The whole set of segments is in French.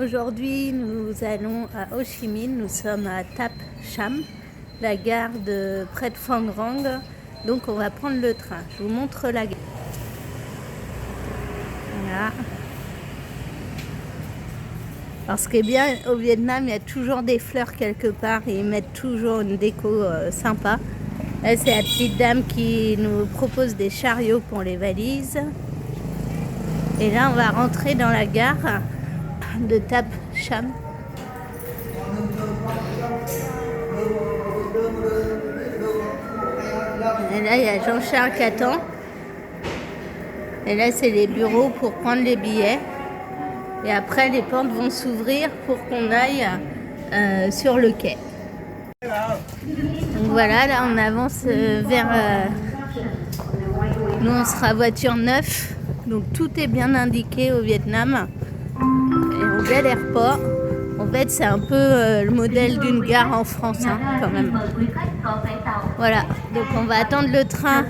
Aujourd'hui, nous allons à Ho Chi Minh. Nous sommes à Thap Cham, la gare près de Phan Rang. Donc, on va prendre le train. Je vous montre la gare. Voilà. Alors, ce qui est bien au Vietnam, il y a toujours des fleurs quelque part et ils mettent toujours une déco sympa. Là, c'est la petite dame qui nous propose des chariots pour les valises. Et là, on va rentrer dans la gare de Thap Cham. Et là, il y a Jean-Charles qui attend. Et là, c'est les bureaux pour prendre les billets. Et après, les portes vont s'ouvrir pour qu'on aille sur le quai. Donc voilà, là, on avance vers... Nous, on sera voiture 9. Donc tout est bien indiqué au Vietnam. Et on galère pas. En fait, c'est un peu le modèle d'une gare en France, hein, quand même. Voilà, donc on va attendre le train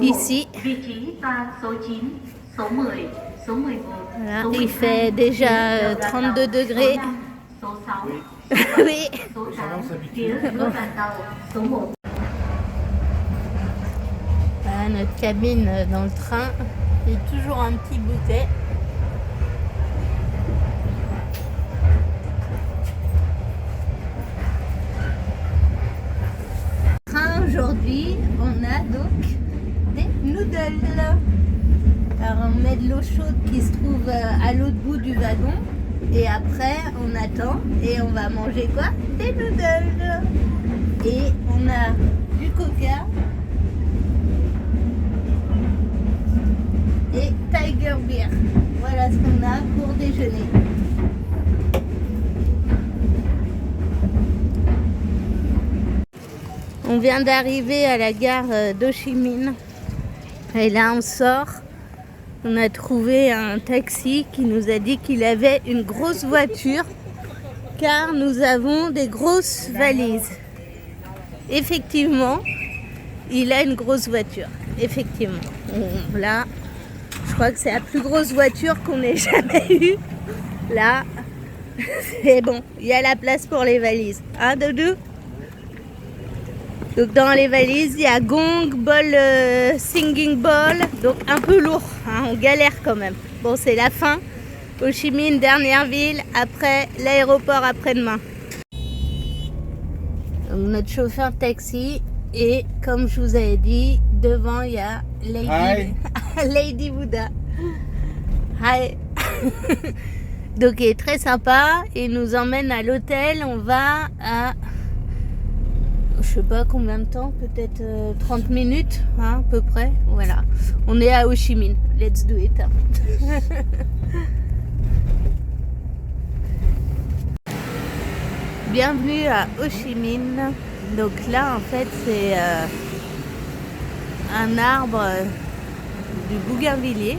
ici. Voilà, il fait déjà 32 degrés. Oui. Voilà notre cabine dans le train. Il y a toujours un petit bouquet. Aujourd'hui, on a donc des noodles. Alors, on met de l'eau chaude qui se trouve à l'autre bout du wagon. Et après, on attend et on va manger quoi? Des noodles. Et on a du coca et Tiger Beer. Voilà ce qu'on a pour déjeuner. On vient d'arriver à la gare d'Ho Chi Minh. Et là, on sort. On a trouvé un taxi qui nous a dit qu'il avait une grosse voiture car nous avons des grosses valises. Effectivement, il a une grosse voiture. Effectivement. Là, je crois que c'est la plus grosse voiture qu'on ait jamais eue. Là, c'est bon. Il y a la place pour les valises. Hein, Doudou ? Donc dans les valises, il y a gong, bol, singing bowl, donc un peu lourd, hein, on galère quand même. Bon, c'est la fin. Ho Chi Minh, dernière ville, après l'aéroport après-demain. Donc notre chauffeur taxi, et comme je vous avais dit, devant il y a Lady, Lady Buddha. Hi. Donc il est très sympa, il nous emmène à l'hôtel, on va à... Je sais pas combien de temps, peut-être 30 minutes, hein, à peu près. Voilà, on est à Ho Chi Minh. Let's do it. Bienvenue à Ho Chi Minh. Donc là, en fait, c'est un arbre du bougainvillier.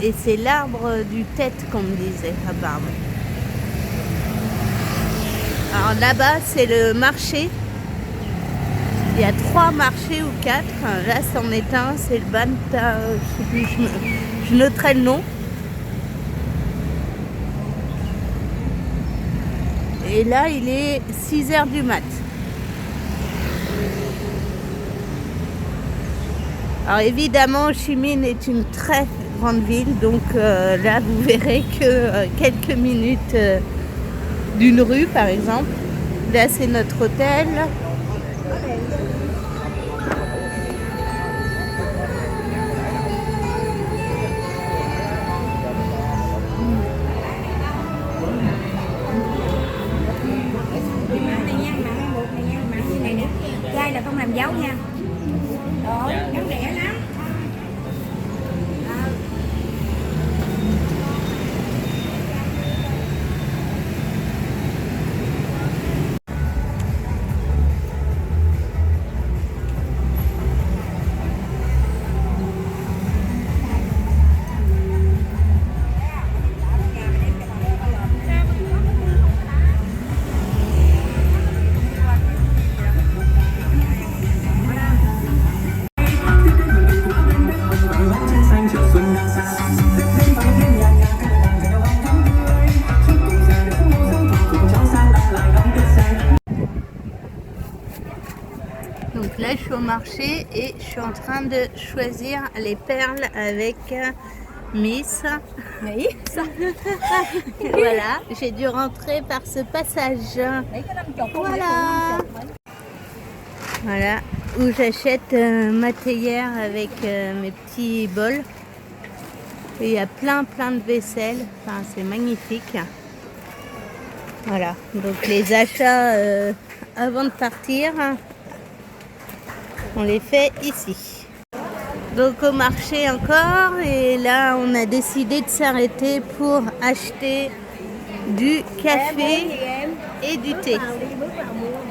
Et c'est l'arbre du tête, comme me disait, apparemment. Alors là-bas, c'est le marché. Il y a 3 marchés ou 4. Là, c'en est un. C'est le Banta. Je sais plus, je noterai le nom. Et là, il est 6h du mat. Alors évidemment, Ho Chi Minh est une très grande ville. Donc là, vous verrez que quelques minutes... d'une rue par exemple. Là c'est notre hôtel. Gai là không làm dấu nha. Đó, ngắn rẻ lắm. Donc là, je suis au marché et je suis en train de choisir les perles avec Miss. Nghĩ sao? Voilà, j'ai dû rentrer par ce passage. Nghĩ cái 50 không biết Voilà. 50. Voilà, où j'achète ma théière avec mes petits bols. Et il y a plein de vaisselle. Enfin, c'est magnifique. Voilà, donc les achats avant de partir, on les fait ici. Donc au marché encore, et là on a décidé de s'arrêter pour acheter du café et du thé.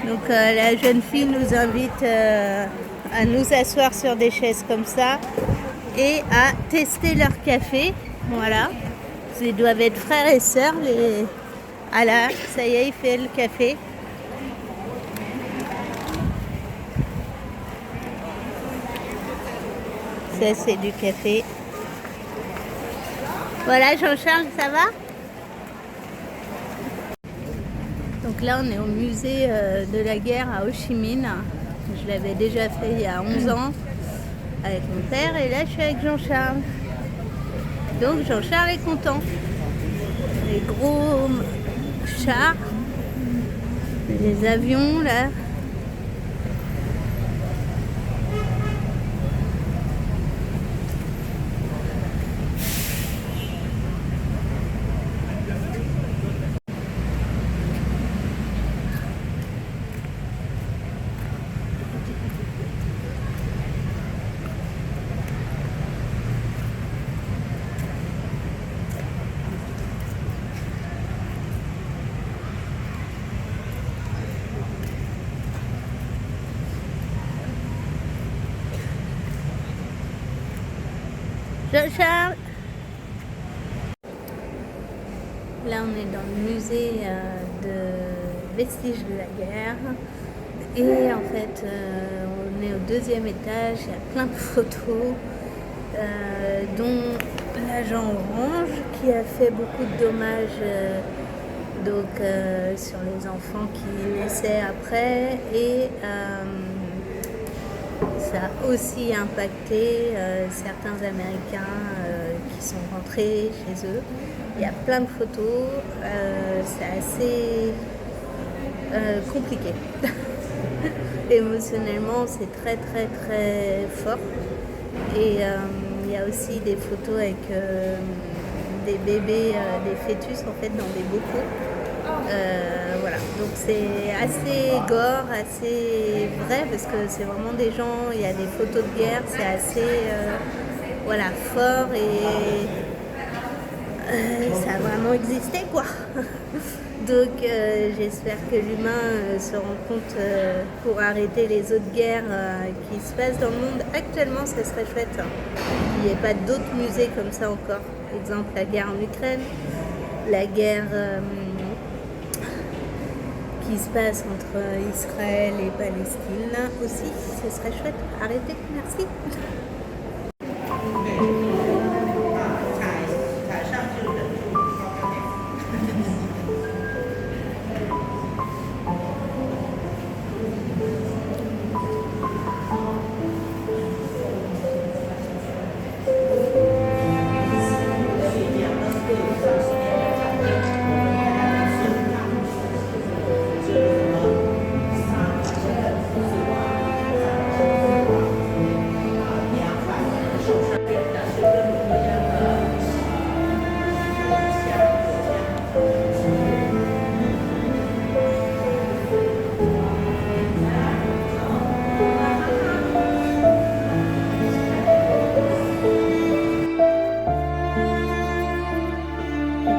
Donc la jeune fille nous invite à nous asseoir sur des chaises comme ça et à tester leur café. Voilà, ils doivent être frères et sœurs. Ah là, ça y est, il fait le café. Ça, c'est du café. Voilà, Jean-Charles, ça va? Donc là, on est au musée de la guerre à Ho Chi Minh. Je l'avais déjà fait il y a 11 ans avec mon père. Et là, je suis avec Jean-Charles. Donc, Jean-Charles est content. Les gros chars, les avions, là. Jean-Charles. Là, on est dans le musée de vestiges de la guerre. Et en fait, on est au 2e étage. Il y a plein de photos, dont l'agent orange qui a fait beaucoup de dommages sur les enfants qui naissaient après. Et ça a aussi impacté certains Américains qui sont rentrés chez eux. Il y a plein de photos, c'est assez compliqué. Émotionnellement, c'est très fort. Et il y a aussi des photos avec des bébés, des fœtus en fait dans des bocaux. Voilà, donc c'est assez gore, assez vrai parce que c'est vraiment des gens, il y a des photos de guerre, c'est assez voilà, fort et ça a vraiment existé quoi. Donc j'espère que l'humain se rend compte pour arrêter les autres guerres qui se passent dans le monde. Actuellement, ça serait chouette. Il n'y a pas d'autres musées comme ça encore. Par exemple, la guerre en Ukraine, la guerre qui se passe entre Israël et Palestine. Là aussi, ce serait chouette. Arrêtez, merci.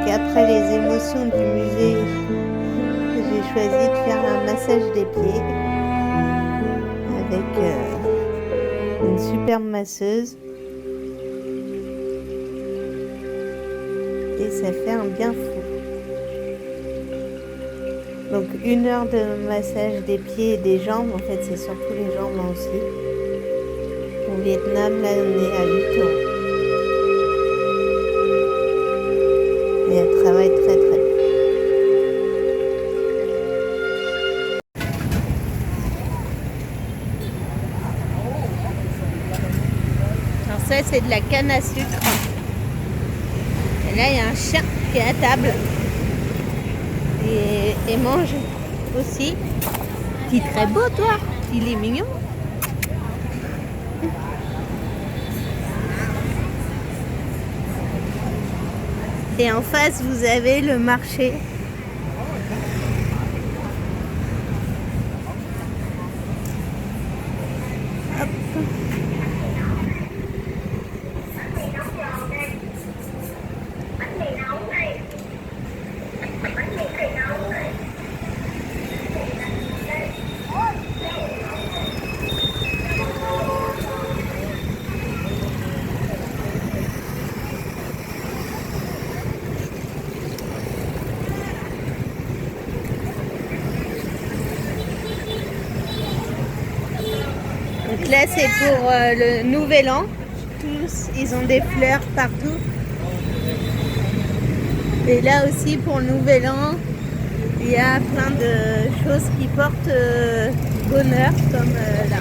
Après les émotions du musée, j'ai choisi de faire un massage des pieds avec une superbe masseuse. Et ça fait un bien fou. Donc 1 heure de massage des pieds et des jambes, en fait c'est surtout les jambes aussi. Au Vietnam, là on est à 8 euros. Et elle travaille très bien. c'est de la canne à sucre. Et là, il y a un chien qui est à table. Et mange aussi. Il est très beau, toi. Il est mignon. Et en face, vous avez le marché. Hop. Donc là, c'est pour le nouvel an. Tous, ils ont des fleurs partout. Et là aussi, pour le nouvel an, il y a plein de choses qui portent bonheur, comme là.